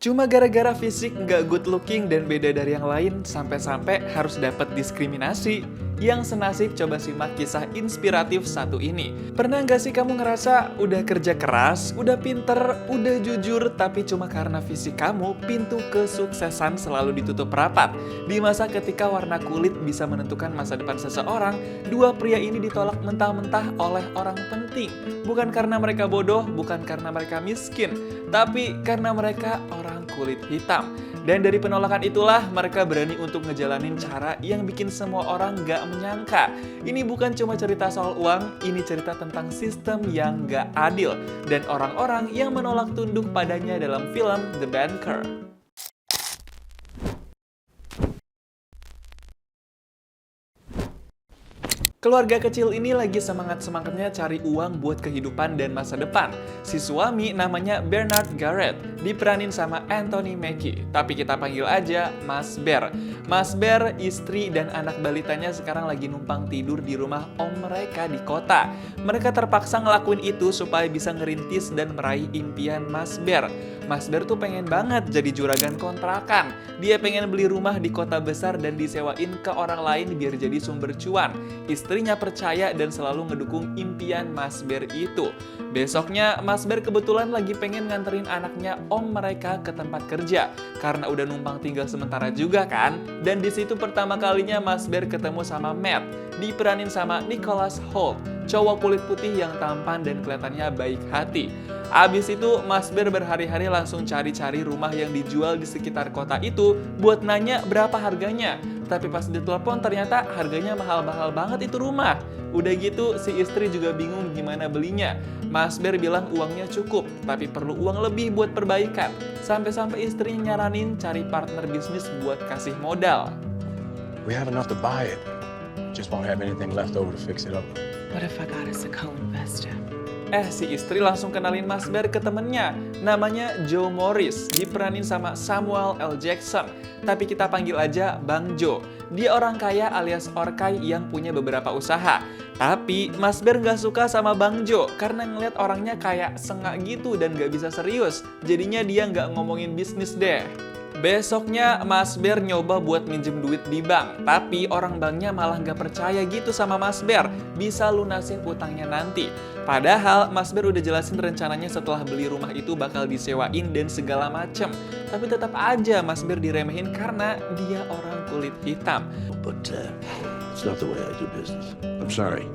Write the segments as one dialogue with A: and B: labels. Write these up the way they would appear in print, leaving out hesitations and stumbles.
A: Cuma gara-gara fisik nggak good looking dan beda dari yang lain, sampai-sampai harus dapat diskriminasi. Yang senasib coba simak kisah inspiratif satu ini. Pernah nggak sih kamu ngerasa udah kerja keras, udah pinter, udah jujur, tapi cuma karena fisik kamu, pintu kesuksesan selalu ditutup rapat. Di masa ketika warna kulit bisa menentukan masa depan seseorang, dua pria ini ditolak mentah-mentah oleh orang penting. Bukan karena mereka bodoh, bukan karena mereka miskin, tapi karena mereka orang kulit hitam. Dan dari penolakan itulah mereka berani untuk ngejalanin cara yang bikin semua orang gak menyangka. Ini bukan cuma cerita soal uang, ini cerita tentang sistem yang gak adil dan orang-orang yang menolak tunduk padanya dalam film The Banker. Keluarga kecil ini lagi semangat-semangatnya cari uang buat kehidupan dan masa depan. Si suami namanya Bernard Garrett, diperanin sama Anthony Mackie. Tapi kita panggil aja Mas Ber. Mas Ber, istri dan anak balitanya sekarang lagi numpang tidur di rumah om mereka di kota. Mereka terpaksa ngelakuin itu supaya bisa ngerintis dan meraih impian Mas Ber. Mas Ber tuh pengen banget jadi juragan kontrakan. Dia pengen beli rumah di kota besar dan disewain ke orang lain biar jadi sumber cuan. Istrinya percaya dan selalu ngedukung impian Mas Ber itu. Besoknya, Mas Ber kebetulan lagi pengen nganterin anaknya om mereka ke tempat kerja. Karena udah numpang tinggal sementara juga kan. Dan di situ pertama kalinya Mas Ber ketemu sama Matt, diperanin sama Nicholas Hoult, cowok kulit putih yang tampan dan kelihatannya baik hati. Abis itu, Mas Ber berhari-hari langsung cari-cari rumah yang dijual di sekitar kota itu buat nanya berapa harganya. Tapi pas ditelepon ternyata harganya mahal-mahal banget itu rumah. Udah gitu, si istri juga bingung gimana belinya. Mas Ber bilang uangnya cukup, tapi perlu uang lebih buat perbaikan. Sampai-sampai istrinya nyaranin cari partner bisnis buat kasih modal.
B: We have enough to buy it. Just won't have anything left over to fix it up.
C: What if I got us a co-investor?
A: Si istri langsung kenalin Mas Ber ke temennya, namanya Joe Morris, diperanin sama Samuel L. Jackson. Tapi kita panggil aja Bang Joe. Dia orang kaya alias orkai yang punya beberapa usaha. Tapi Mas Ber nggak suka sama Bang Joe karena ngeliat orangnya kayak sengak gitu dan nggak bisa serius. Jadinya dia nggak ngomongin bisnis deh. Besoknya Mas Ber nyoba buat minjem duit di bank, tapi orang banknya malah nggak percaya gitu sama Mas Ber, bisa lunasin utangnya nanti. Padahal Mas Ber udah jelasin rencananya setelah beli rumah itu bakal disewain dan segala macem. Tapi tetap aja Mas Ber diremehin karena dia orang kulit hitam.
D: But it's not the way I do business. I'm sorry.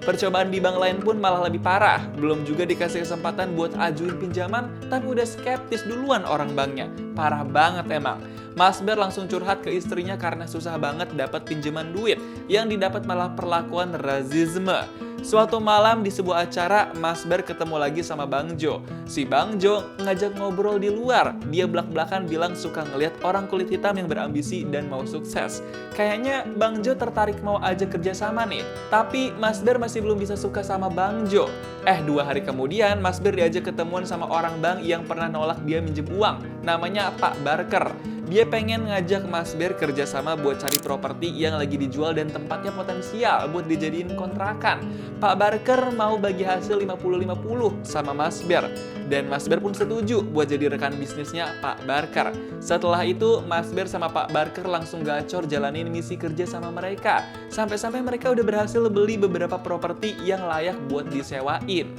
A: Percobaan di bank lain pun malah lebih parah. Belum juga dikasih kesempatan buat ajuin pinjaman, tapi udah skeptis duluan orang banknya. Parah banget emang. Mas Ber langsung curhat ke istrinya karena susah banget dapat pinjaman duit. Yang didapat malah perlakuan rasisme. Suatu malam di sebuah acara, Mas Ber ketemu lagi sama Bang Jo. Si Bang Jo ngajak ngobrol di luar. Dia belak-belakan bilang suka ngeliat orang kulit hitam yang berambisi dan mau sukses. Kayaknya Bang Jo tertarik mau ajak kerjasama nih. Tapi Mas Ber masih belum bisa suka sama Bang Jo. 2 hari kemudian, Mas Ber diajak ketemuan sama orang bank yang pernah nolak dia minjem uang. Namanya Pak Barker. Dia pengen ngajak Mas Ber kerjasama buat cari properti yang lagi dijual dan tempatnya potensial buat dijadiin kontrakan. Pak Barker mau bagi hasil 50-50 sama Mas Ber. Dan Mas Ber pun setuju buat jadi rekan bisnisnya Pak Barker. Setelah itu, Mas Ber sama Pak Barker langsung gacor jalanin misi kerja sama mereka. Sampai-sampai mereka udah berhasil beli beberapa properti yang layak buat disewain.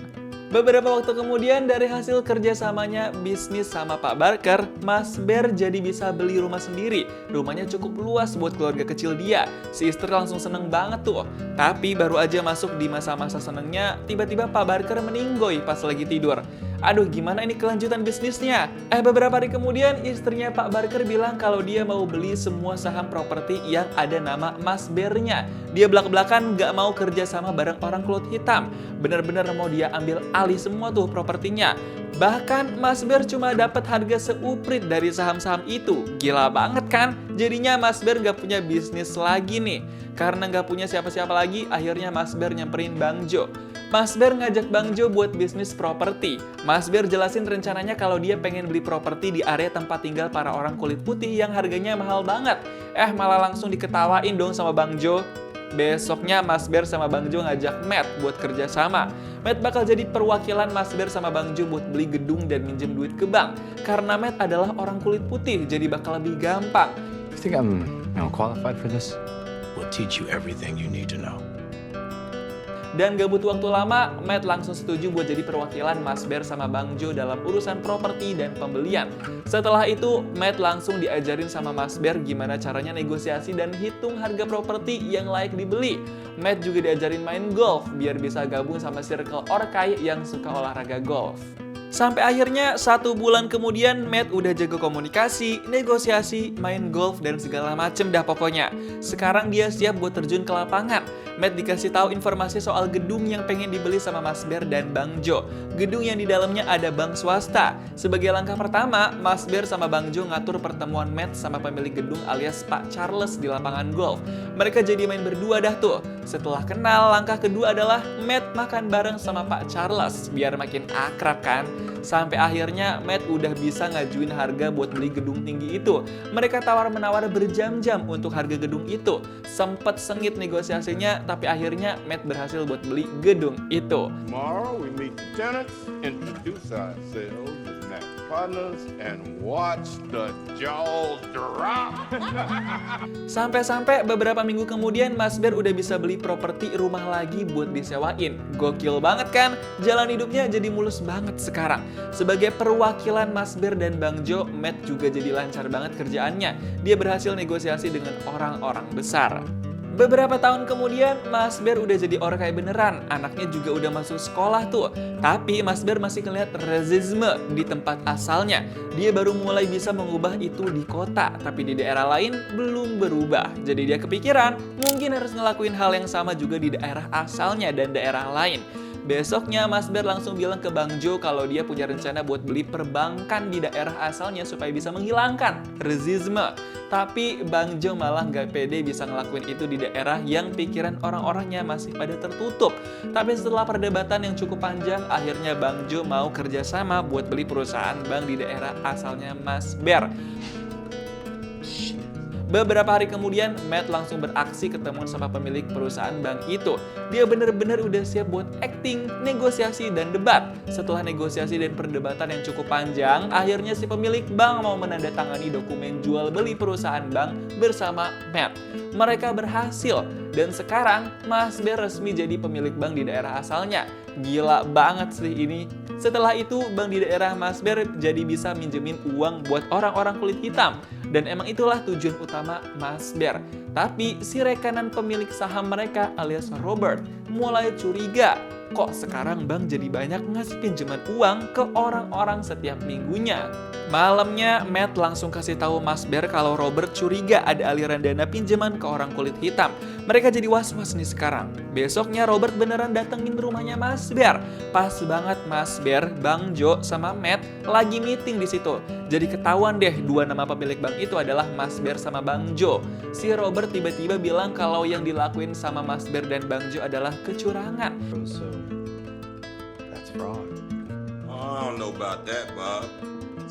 A: Beberapa waktu kemudian dari hasil kerjasamanya bisnis sama Pak Barker, Mas Ber jadi bisa beli rumah sendiri. Rumahnya cukup luas buat keluarga kecil dia. Si istri langsung seneng banget tuh. Tapi baru aja masuk di masa-masa senengnya, tiba-tiba Pak Barker meninggoy pas lagi tidur. Aduh, gimana ini kelanjutan bisnisnya? Beberapa hari kemudian istrinya Pak Barker bilang kalau dia mau beli semua saham properti yang ada nama Mas Bernya. Dia belak-belakan gak mau kerja sama bareng orang kulit hitam. Bener-bener mau dia ambil alih semua tuh propertinya. Bahkan Mas Ber cuma dapat harga seuprit dari saham-saham itu. Gila banget kan? Jadinya Mas Ber gak punya bisnis lagi nih. Karena gak punya siapa-siapa lagi, akhirnya Mas Ber nyamperin Bang Jo. Mas Ber ngajak Bang Jo buat bisnis properti. Mas Ber jelasin rencananya kalau dia pengen beli properti di area tempat tinggal para orang kulit putih yang harganya mahal banget. Malah langsung diketawain dong sama Bang Jo. Besoknya Mas Ber sama Bang Jo ngajak Matt buat kerja sama. Matt bakal jadi perwakilan Mas Bear sama Bang Jo buat beli gedung dan minjem duit ke bank. Karena Matt adalah orang kulit putih, jadi bakal lebih gampang.
B: You think I'm, qualified for this? We'll teach you everything you need to know.
A: Dan gak butuh waktu lama, Matt langsung setuju buat jadi perwakilan Mas Bear sama Bang Jo dalam urusan properti dan pembelian. Setelah itu, Matt langsung diajarin sama Mas Bear gimana caranya negosiasi dan hitung harga properti yang layak dibeli. Matt juga diajarin main golf biar bisa gabung sama circle orkai yang suka olahraga golf. Sampai akhirnya 1 bulan kemudian Matt udah jago komunikasi, negosiasi, main golf, dan segala macem dah pokoknya. Sekarang dia siap buat terjun ke lapangan. Matt dikasih tahu informasi soal gedung yang pengen dibeli sama Mas Bear dan Bang Jo. Gedung yang di dalamnya ada bank swasta. Sebagai langkah pertama, Mas Bear sama Bang Jo ngatur pertemuan Matt sama pemilik gedung alias Pak Charles di lapangan golf. Mereka jadi main berdua dah tuh. Setelah kenal, langkah kedua adalah Matt makan bareng sama Pak Charles biar makin akrab kan. Sampai akhirnya Matt udah bisa ngajuin harga buat beli gedung tinggi itu. Mereka tawar-menawar berjam-jam untuk harga gedung itu. Sempet sengit negosiasinya, tapi akhirnya Matt berhasil buat beli gedung itu.
E: Tomorrow we meet the tenants, introduce ourselves as next partners, and watch the jaws drop.
A: Sampai-sampai beberapa minggu kemudian Mas Bear udah bisa beli properti rumah lagi buat disewain. Gokil banget kan? Jalan hidupnya jadi mulus banget sekarang. Sebagai perwakilan Mas Bear dan Bang Jo, Matt juga jadi lancar banget kerjaannya. Dia berhasil negosiasi dengan orang-orang besar. Beberapa tahun kemudian, Mas Bear udah jadi orkai beneran. Anaknya juga udah masuk sekolah tuh. Tapi Mas Bear masih ngeliat rasisme di tempat asalnya. Dia baru mulai bisa mengubah itu di kota, tapi di daerah lain belum berubah. Jadi dia kepikiran, mungkin harus ngelakuin hal yang sama juga di daerah asalnya dan daerah lain. Besoknya Mas Bear langsung bilang ke Bang Jo kalau dia punya rencana buat beli perbankan di daerah asalnya supaya bisa menghilangkan rasisme. Tapi Bang Jo malah nggak pede bisa ngelakuin itu di daerah yang pikiran orang-orangnya masih pada tertutup. Tapi setelah perdebatan yang cukup panjang, akhirnya Bang Jo mau kerjasama buat beli perusahaan bank di daerah asalnya Mas Bear. Beberapa hari kemudian, Matt langsung beraksi ketemuan sama pemilik perusahaan bank itu. Dia bener-bener udah siap buat acting, negosiasi, dan debat. Setelah negosiasi dan perdebatan yang cukup panjang, akhirnya si pemilik bank mau menandatangani dokumen jual beli perusahaan bank bersama Matt. Mereka berhasil, dan sekarang Mas Bear resmi jadi pemilik bank di daerah asalnya. Gila banget sih ini. Setelah itu, bank di daerah Mas Bear jadi bisa minjemin uang buat orang-orang kulit hitam. Dan emang itulah tujuan utama Mas Bear. Tapi si rekanan pemilik saham mereka alias Robert mulai curiga. Kok sekarang bank jadi banyak ngasih pinjaman uang ke orang-orang setiap minggunya? Malamnya, Matt langsung kasih tahu Mas Bear kalau Robert curiga ada aliran dana pinjaman ke orang kulit hitam. Mereka jadi was-was nih sekarang. Besoknya Robert beneran datengin rumahnya Mas Bear. Pas banget Mas Bear, Bang Jo, sama Matt lagi meeting di situ. Jadi ketahuan deh dua nama pemilik bank itu adalah Mas Bear sama Bang Jo. Si Robert tiba-tiba bilang kalau yang dilakuin sama Mas Bear dan Bang Jo adalah kecurangan.
B: So, that's fraud.
E: I don't know about that, Bob.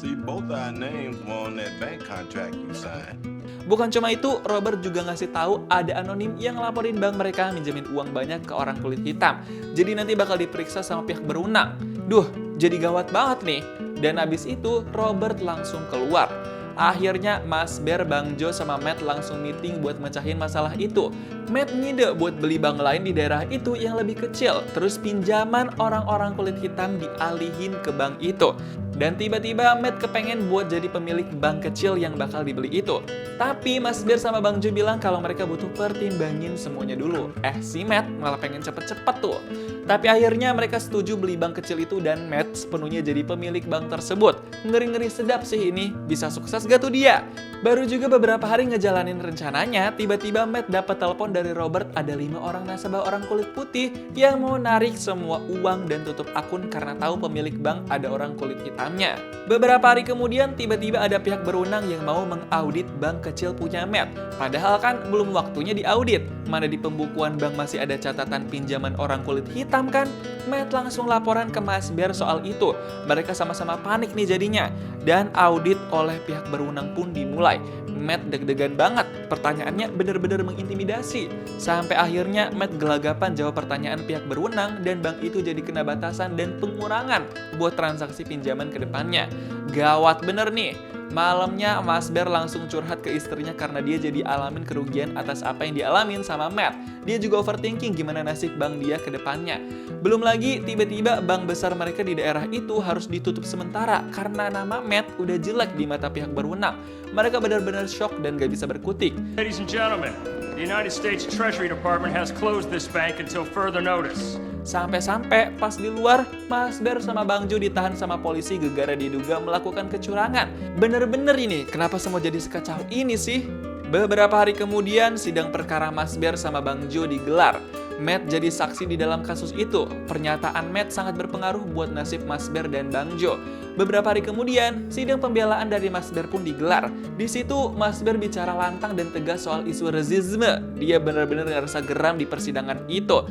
E: See, both our names were on that bank contract you signed.
A: Bukan cuma itu, Robert juga ngasih tahu ada anonim yang ngelaporin bank mereka minjemin uang banyak ke orang kulit hitam. Jadi nanti bakal diperiksa sama pihak berwenang. Duh, jadi gawat banget nih. Dan abis itu, Robert langsung keluar. Akhirnya Mas Bear, Bang Jo, sama Matt langsung meeting buat mecahin masalah itu. Matt ngide buat beli bank lain di daerah itu yang lebih kecil. Terus pinjaman orang-orang kulit hitam dialihin ke bank itu. Dan tiba-tiba Matt kepengen buat jadi pemilik bank kecil yang bakal dibeli itu. Tapi Mas Bear sama Bang Jo bilang kalau mereka butuh pertimbangin semuanya dulu. Si Matt malah pengen cepet-cepet tuh. Tapi akhirnya mereka setuju beli bank kecil itu dan Matt sepenuhnya jadi pemilik bank tersebut. Ngeri-ngeri sedap sih ini. Bisa sukses gak tuh dia? Baru juga beberapa hari ngejalanin rencananya, tiba-tiba Matt dapat telepon dari Robert ada 5 orang nasabah orang kulit putih yang mau narik semua uang dan tutup akun karena tahu pemilik bank ada orang kulit hitamnya. Beberapa hari kemudian, tiba-tiba ada pihak berwenang yang mau mengaudit bank kecil punya Matt. Padahal kan belum waktunya diaudit. Mana di pembukuan bank masih ada catatan pinjaman orang kulit hitam haram kan? Matt langsung laporan ke Masber soal itu. Mereka sama-sama panik nih jadinya. Dan audit oleh pihak berwenang pun dimulai. Matt deg-degan banget, pertanyaannya benar-benar mengintimidasi. Sampai akhirnya Matt gelagapan jawab pertanyaan pihak berwenang dan bank itu jadi kena batasan dan pengurangan buat transaksi pinjaman ke depannya. Gawat bener nih. Malamnya Masber langsung curhat ke istrinya karena dia jadi alamin kerugian atas apa yang dialamin sama Matt. Dia juga overthinking gimana nasib bank dia ke depannya. Belum lagi tiba-tiba bank besar mereka di daerah itu harus ditutup sementara karena nama Matt udah jelek di mata pihak berwenang. Mereka benar-benar shock dan gak bisa berkutik.
F: Ladies and gentlemen, the United States Treasury Department has closed this bank until further notice.
A: Sampai-sampai pas di luar, Masber sama Bang Jo ditahan sama polisi gegara diduga melakukan kecurangan. Bener-bener ini, kenapa semua jadi sekacau ini sih? Beberapa hari kemudian, sidang perkara Masber sama Bang Jo digelar. Matt jadi saksi di dalam kasus itu. Pernyataan Matt sangat berpengaruh buat nasib Masber dan Bang Jo. Beberapa hari kemudian, sidang pembelaan dari Masber pun digelar. Di situ, Masber bicara lantang dan tegas soal isu rasisme. Dia benar-benar ngerasa geram di persidangan itu.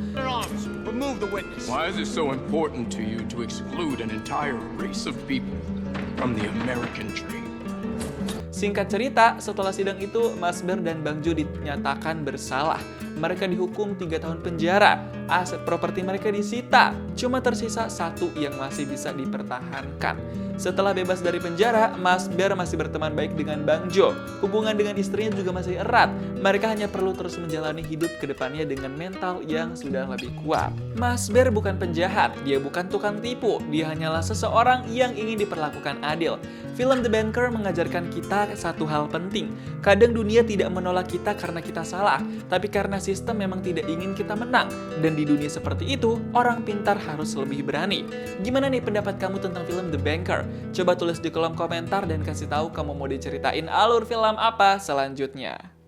B: Why is it so important to you to exclude an entire race of people from the American dream?
A: Singkat cerita, setelah sidang itu, Masber dan Bang Jo dinyatakan bersalah. Mereka dihukum 3 tahun penjara. Aset properti mereka disita. Cuma tersisa 1 yang masih bisa dipertahankan. Setelah bebas dari penjara, Masber masih berteman baik dengan Bang Jo. Hubungan dengan istrinya juga masih erat. Mereka hanya perlu terus menjalani hidup ke depannya dengan mental yang sudah lebih kuat. Masber bukan penjahat, dia bukan tukang tipu. Dia hanyalah seseorang yang ingin diperlakukan adil. Film The Banker mengajarkan kita satu hal penting. Kadang dunia tidak menolak kita karena kita salah, tapi karena sistem memang tidak ingin kita menang. Dan di dunia seperti itu, orang pintar harus lebih berani. Gimana nih pendapat kamu tentang film The Banker? Coba tulis di kolom komentar dan kasih tahu kamu mau diceritain alur film apa selanjutnya.